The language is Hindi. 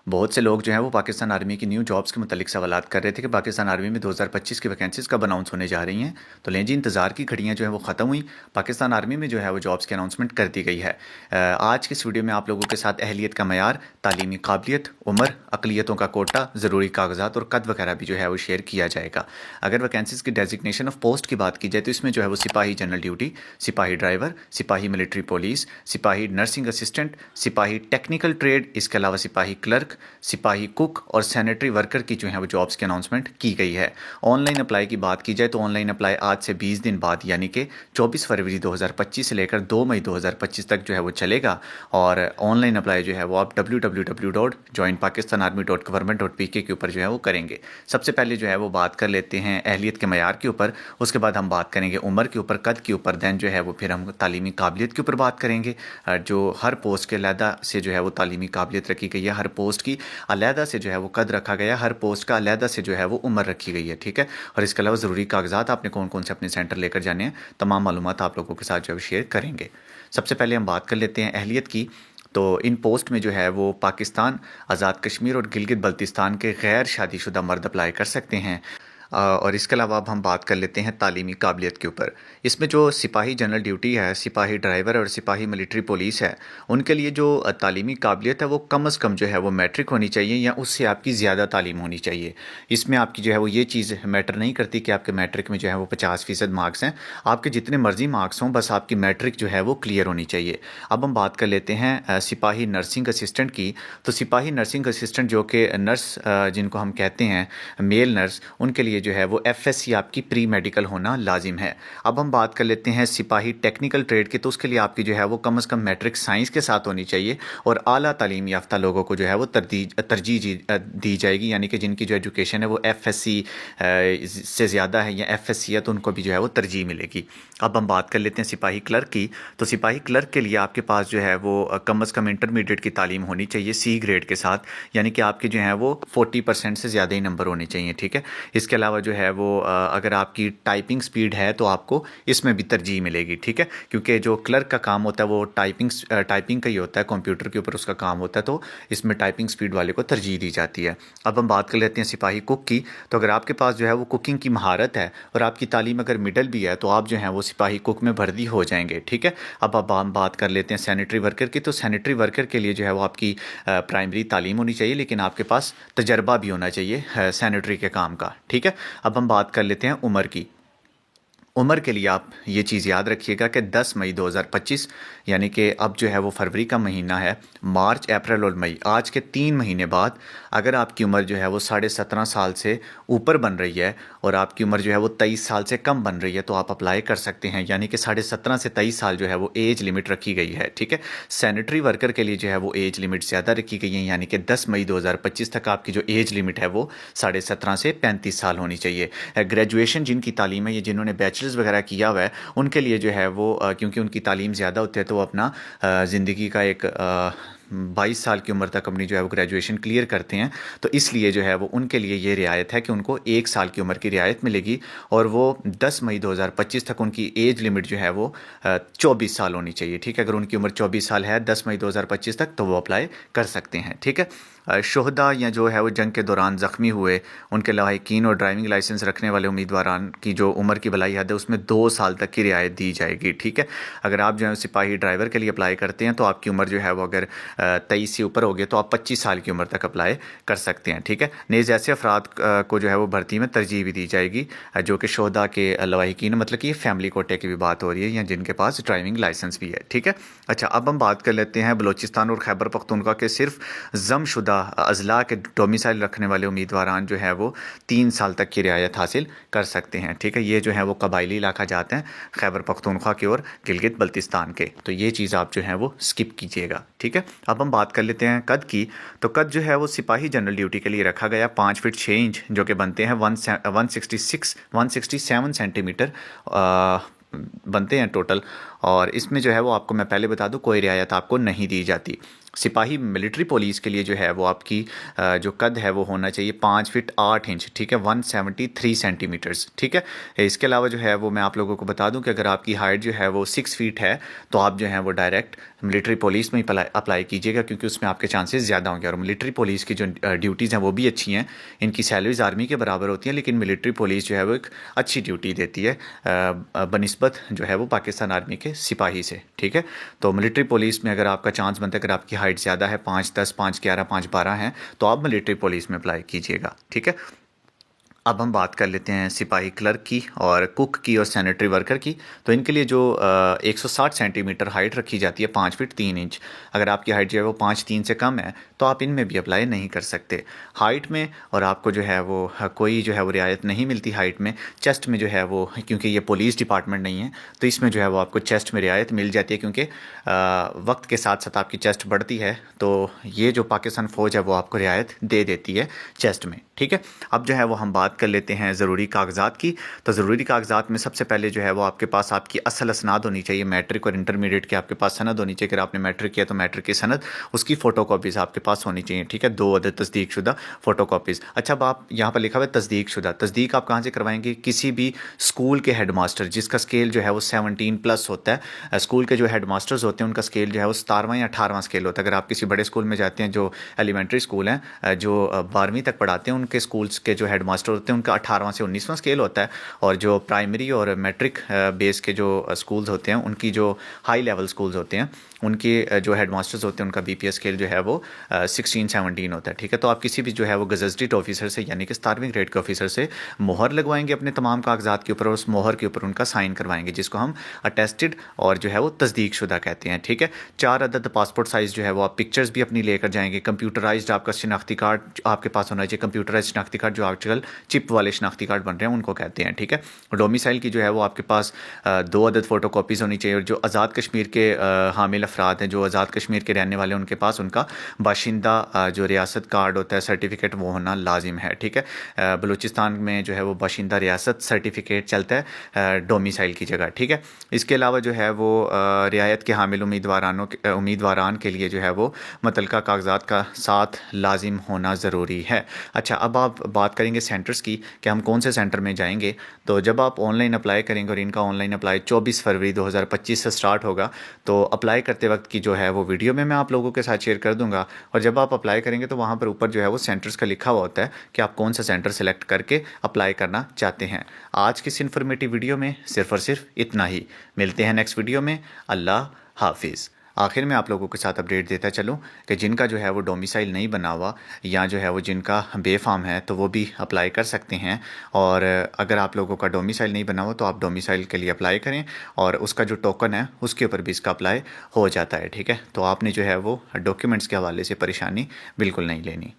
बहुत से लोग जो हैं वो पाकिस्तान आर्मी की न्यू जॉब्स के मुतालिक सवालात कर रहे थे कि पाकिस्तान आर्मी में 2025 की वैकेंसीज़ कब अनाउंस होने जा रही हैं। तो लें जी, इंतज़ार की घड़ियां जो है वो ख़त्म हुई। पाकिस्तान आर्मी में जो है वो जॉब्स की अनाउंसमेंट कर दी गई है। आज की इस वीडियो में आप लोगों के साथ अहलियत का मयार, तालीमी काबिलियत, उम्र, अकलियतों का कोटा, ज़रूरी कागजात और कद वगैरह भी जो है वो शेयर किया जाएगा। अगर वैकेंसीज़ की डेजिग्नेशन ऑफ पोस्ट की बात की जाए तो इसमें जो है वो सिपाही जनरल ड्यूटी, सिपाही ड्राइवर, सिपाही मिलिट्री पुलिस, सिपाही नर्सिंग असिस्टेंट, सिपाही टेक्निकल ट्रेड, इसके अलावा सिपाही क्लर्क, सिपाही कुक और सैनिटरी वर्कर की जो है वो जॉब्स की अनाउंसमेंट की गई है। ऑनलाइन अप्लाई की बात की जाए तो ऑनलाइन अप्लाई आज से 20 दिन बाद यानी कि 24 फरवरी 2025 से लेकर 2 मई 2025 तक जो है वो चलेगा। और ऑनलाइन अप्लाई जो है वो आप www.joinpakistanarmy.government.pk के ऊपर जो है वो करेंगे। सबसे पहले जो है वो बात कर लेते हैं अहलियत के मयार के ऊपर, उसके बाद हम बात करेंगे उम्र के ऊपर, कद के ऊपर, दैन जो है वो फिर हम तालीमी काबिलियत के ऊपर बात करेंगे। जो हर पोस्ट के अलहदा से जो है वो तालीमी काबिलियत रखी गई है, हर पोस्ट की अलहदा से जो है वो कद रखा गया, हर पोस्ट का अलहदा से जो है वो उम्र रखी गई है, ठीक है। और इसके अलावा ज़रूरी कागजात आपने कौन कौन से अपने सेंटर लेकर जाने हैं, तमाम मालूमात आप लोगों के साथ जो है शेयर करेंगे। सबसे पहले हम बात कर लेते हैं अहलियत की। तो इन पोस्ट में जो है वो पाकिस्तान, आज़ाद कश्मीर और गिलगित बल्तिस्तान के गैर शादीशुदा मर्द अप्लाई कर सकते हैं। और इसके अलावा अब हम बात कर लेते हैं तालीमी काबिलियत के ऊपर। इसमें जो सिपाही जनरल ड्यूटी है, सिपाही ड्राइवर और सिपाही मिलिट्री पुलिस है, उनके लिए जो तालीमी काबिलियत है वो कम अज़ कम जो है वो मैट्रिक होनी चाहिए या उससे आपकी ज़्यादा तालीम होनी चाहिए। इसमें आपकी जो है वो ये चीज़ मैटर नहीं करती कि आपके मैट्रिक में जो है वो 50% मार्क्स हैं। आपके जितने मर्जी मार्क्स हों, बस आपकी मैट्रिक जो है वो क्लियर होनी चाहिए। अब हम बात कर लेते हैं सिपाही नर्सिंग असिस्टेंट की। तो सिपाही नर्सिंग असिस्टेंट जो कि नर्स जिनको हम कहते हैं मेल नर्स, उनके लिए जो है वो एफएससी आपकी प्री मेडिकल होना लाजिम है। अब हम बात कर लेते हैं सिपाही टेक्निकल ट्रेड की। तो उसके लिए आपकी जो है वो कम से कम मैट्रिक साइंस के साथ होनी चाहिए और आला तालीम याफ्ता लोगों को जो है वो तरजीह दी जाएगी, यानी कि जिनकी जो एजुकेशन है वो एफएससी से ज़्यादा है या एफएससी है तो उनको भी जो है वो तरजीह मिलेगी। अब हम बात कर लेते हैं सिपाही क्लर्क की। तो सिपाही क्लर्क के लिए आपके पास जो है वो कम से कम इंटरमीडिएट की तालीम होनी चाहिए सी ग्रेड के साथ, यानी कि आपके जो है वो 40% से ज़्यादा ही नंबर होने चाहिए, ठीक है। इसके अलावा जो है वो अगर आपकी टाइपिंग स्पीड है तो आपको इसमें भी तरजीह मिलेगी, ठीक है, क्योंकि जो क्लर्क का काम होता है वो टाइपिंग का ही होता है, कंप्यूटर के ऊपर उसका काम होता है, तो इसमें टाइपिंग स्पीड वाले को तरजीह दी जाती है। अब हम बात कर लेते हैं सिपाही कुक की। तो अगर आपके पास जो है वो कुकिंग की महारत है और आपकी तालीम अगर मिडल भी है तो आप जो है वो सिपाही कुक में भर्ती हो जाएंगे, ठीक है। अब हम बात कर लेते हैं सैनिटरी वर्कर की। तो सैनिटरी वर्कर के लिए जो है वो आपकी प्राइमरी तालीम होनी चाहिए, लेकिन आपके पास तजर्बा भी होना चाहिए सैनिटरी के काम का, ठीक है। अब हम बात कर लेते हैं उम्र की। उम्र के लिए आप ये चीज़ याद रखिएगा कि 10 मई 2025 यानी कि अब जो है वो फरवरी का महीना है, मार्च, अप्रैल और मई, आज के 3 महीने बाद अगर आपकी उम्र जो है वो 17.5 साल से ऊपर बन रही है और आपकी उम्र जो है वो 23 साल से कम बन रही है तो आप अप्लाई कर सकते हैं, यानी कि 17.5 से 23 साल जो है वो एज लिमिट रखी गई है, ठीक है। सैनिटरी वर्कर के लिए जो है वो एज लिमिट ज़्यादा रखी गई है, यानी कि 10 मई 2025 तक आपकी जो एज लिमिट है वो 17.5 से 35 साल होनी चाहिए। ग्रेजुएशन जिनकी तालीम है, ये जिन्होंने बैचलर्स वगैरह किया हुआ है, उनके लिए जो है वो क्योंकि उनकी तालीम ज़्यादा होती है तो वो अपना ज़िंदगी का एक 22 साल की उम्र तक अपनी जो है वो ग्रेजुएशन क्लियर करते हैं, तो इसलिए जो है वो उनके लिए ये रियायत है कि उनको 1 साल की उम्र की रियायत मिलेगी और वो 10 मई 2025 तक उनकी एज लिमिट जो है वो 24 साल होनी चाहिए, ठीक है। अगर उनकी उम्र 24 साल है 10 मई 2025 तक तो वो अप्लाई कर सकते हैं, ठीक है। शोहदा या जो है वो जंग के दौरान ज़ख्मी हुए, उनके लायकीन और ड्राइविंग लाइसेंस रखने वाले उम्मीदवारान की जो उम्र की भलाई हद है उसमें 2 साल तक की रियायत दी जाएगी, ठीक है। अगर आप जो है सिपाही ड्राइवर के लिए अप्लाई करते हैं तो आपकी उम्र जो है वो अगर 23 से ऊपर होगी तो आप 25 साल की उम्र तक अप्लाई कर सकते हैं, ठीक है। नेज़ ऐसे अफराद को जो है वो भर्ती में तरजीह भी दी जाएगी जो कि शोहदा के लवाहिकीन, मतलब कि फैमिली कोटे की भी बात हो रही है, या जिनके पास ड्राइविंग लाइसेंस भी है, ठीक है। अच्छा, अब हम बात कर लेते हैं बलूचिस्तान और खैबर पख्तूनख्वा के सिर्फ जमशुदा अजला के डोमिसाइल रखने वाले उम्मीदवारान जो है वो 3 साल तक की रियायत हासिल कर सकते हैं, ठीक है। ये जो है वो कबायली इलाका जाते हैं खैबर पख्तूनख्वा की और गिलगित बल्तिस्तान के, तो ये चीज़ आप जो है वो स्किप कीजिएगा, ठीक है। अब हम बात कर लेते हैं कद की। तो कद जो है वो सिपाही जनरल ड्यूटी के लिए रखा गया 5 फीट 6 इंच, जो कि बनते हैं 167 सेंटीमीटर बनते हैं टोटल। और इसमें जो है वो आपको मैं पहले बता दूं कोई रियायत आपको नहीं दी जाती। सिपाही मिलिट्री पुलिस के लिए जो है वो आपकी जो कद है वो होना चाहिए 5 फीट 8 इंच, ठीक है, 173 सेंटीमीटर्स, ठीक है। इसके अलावा जो है वो मैं आप लोगों को बता दूं कि अगर आपकी हाइट जो है वो 6 फीट है तो आप जो है वो डायरेक्ट मिलिट्री पुलिस में ही अप्लाई कीजिएगा, क्योंकि उसमें आपके चांसेस ज़्यादा होंगे। और मिलिट्री पुलिस की जो ड्यूटीज़ हैं वो भी अच्छी हैं, इनकी सैलरीज आर्मी के बराबर होती हैं, लेकिन मिलिट्री पुलिस जो है वो एक अच्छी ड्यूटी देती है बनिस्बत जो है वो पाकिस्तान आर्मी के सिपाही से, ठीक है। तो मिलिट्री पुलिस में अगर आपका चांस बनता है, अगर आपकी हाइट ज़्यादा है 5'10", 5'11", 5'12" है, तो आप मिलिट्री पुलिस में अप्लाई कीजिएगा, ठीक है। अब हम बात कर लेते हैं सिपाही क्लर्क की और कुक की और सैनिटरी वर्कर की। तो इनके लिए जो 160 सेंटीमीटर हाइट रखी जाती है, 5 फीट 3 इंच। अगर आपकी हाइट जो है वो 5'3" से कम है तो आप इनमें भी अप्लाई नहीं कर सकते हाइट में, और आपको जो है वो कोई जो है वो रियायत नहीं मिलती हाइट में। चेस्ट में जो है वो, क्योंकि ये पुलिस डिपार्टमेंट नहीं है, तो इसमें जो है वो आपको चेस्ट में रियायत मिल जाती है, क्योंकि वक्त के साथ साथ आपकी चेस्ट बढ़ती है, तो ये जो पाकिस्तान फ़ौज है वो आपको रियायत दे देती है चेस्ट में, ठीक है। अब जो है वो हम बात कर लेते हैं ज़रूरी कागजात की। तो ज़रूरी कागजात में सबसे पहले जो है वो आपके पास आपकी असल असनाद होनी चाहिए, मैट्रिक और इंटरमीडिएट की आपके पास सनद होनी चाहिए। अगर आपने मैट्रिक किया तो मैट्रिक की सनद, उसकी फ़ोटो कॉपीज़ आपके पास होनी चाहिए, ठीक है, 2 अदद तस्दीक शुदा फ़ोटो कॉपीज़। अच्छा, अब आप यहाँ पर लिखा हुआ है तस्दीक शुदा, तस्दीक आप कहाँ से करवाएंगे? किसी भी स्कूल के हेड मास्टर जिसका स्केल जो है वो 17+ होता है। स्कूल के जो हेड मास्टर्स होते हैं उनका स्केल जो है वो 17वां या 18वां स्केल होता है। अगर आप किसी बड़े स्कूल में जाते हैं, जो एलिमेंट्री स्कूल हैं, जो 12वीं तक पढ़ाते हैं, उनके स्कूल्स के जो हेड मास्टर होते हैं उनका 18वां से 19वां स्केल होता है। और जो प्राइमरी और मैट्रिक बेस के जो स्कूल्स होते हैं, उनकी जो हाई लेवल स्कूल्स होते हैं, उनके जो हेड मास्टर्स होते हैं उनका BPS स्केल जो है वो 16-17 होता है, ठीक है। तो आप किसी भी जो है वो गजेटेड ऑफिसर से, यानी कि 17वीं ग्रेड के ऑफिसर से मोहर लगवाएंगे अपने तमाम कागजात के ऊपर, और उस मोहर के ऊपर उनका साइन करवाएंगे, जिसको हम अटेस्टेड और जो है वो तस्दीक शुदा कहते हैं, ठीक है। 4 अदद पासपोर्ट साइज़ जो है वो आप पिक्चर्स भी अपनी लेकर जाएंगे। कंप्यूटराइज्ड आपका शनाख्ती कार्ड आपके पास होना चाहिए। कंप्यूटराइज्ड शनाख्ती कार्ड जो आजकल चिप वाले शनाख्ती कार्ड बन रहे हैं उनको कहते हैं, ठीक है। डोमिसाइल की जो है वो आपके पास 2 अदद फ़ोटो कॉपीज़ होनी चाहिए। और जो आज़ाद कश्मीर के हामिल अफराद हैं, जो आज़ाद कश्मीर के रहने वाले हैं, उनके पास उनका बाशिंदा जो रियासत कार्ड होता है, सर्टिफिकेट, वो होना लाजिम है, ठीक है। बलूचिस्तान में जो है वो बाशिंदा रियासत सर्टिफिकेट चलता है डोमिसाइल की जगह, ठीक है। इसके अलावा जो है वो रियायत के हामिल उम्मीदवारान के लिए जो है वो मुतल्लिका कागजात का साथ लाजिम होना ज़रूरी है। अच्छा, अब आप बात करेंगे सेंटर्स की कि हम कौन से सेंटर में जाएंगे। तो जब आप ऑनलाइन अप्लाई करेंगे, और इनका ऑनलाइन अप्लाई 24 फरवरी 2025 से स्टार्ट होगा, तो अप्लाई करते वक्त की जो है वो वीडियो में मैं आप लोगों के साथ शेयर कर दूंगा। और जब आप अप्लाई करेंगे तो वहाँ पर ऊपर जो है वो सेंटर्स का लिखा हुआ होता है कि आप कौन सा सेंटर सेलेक्ट करके अप्लाई करना चाहते हैं। आज की इस इन्फॉर्मेटिव वीडियो में सिर्फ और सिर्फ इतना ही। मिलते हैं नेक्स्ट वीडियो में। अल्लाह हाफिज़। आखिर में आप लोगों के साथ अपडेट देता चलूँ कि जिनका जो है वो डोमिसाइल नहीं बना हुआ, या जो है वो जिनका बेफाम है, तो वो भी अप्लाई कर सकते हैं। और अगर आप लोगों का डोमिसाइल नहीं बना हुआ तो आप डोमिसाइल के लिए अप्लाई करें, और उसका जो टोकन है उसके ऊपर भी इसका अप्लाई हो जाता है, ठीक है। तो आपने जो है वो डॉक्यूमेंट्स के हवाले से परेशानी बिल्कुल नहीं लेनी।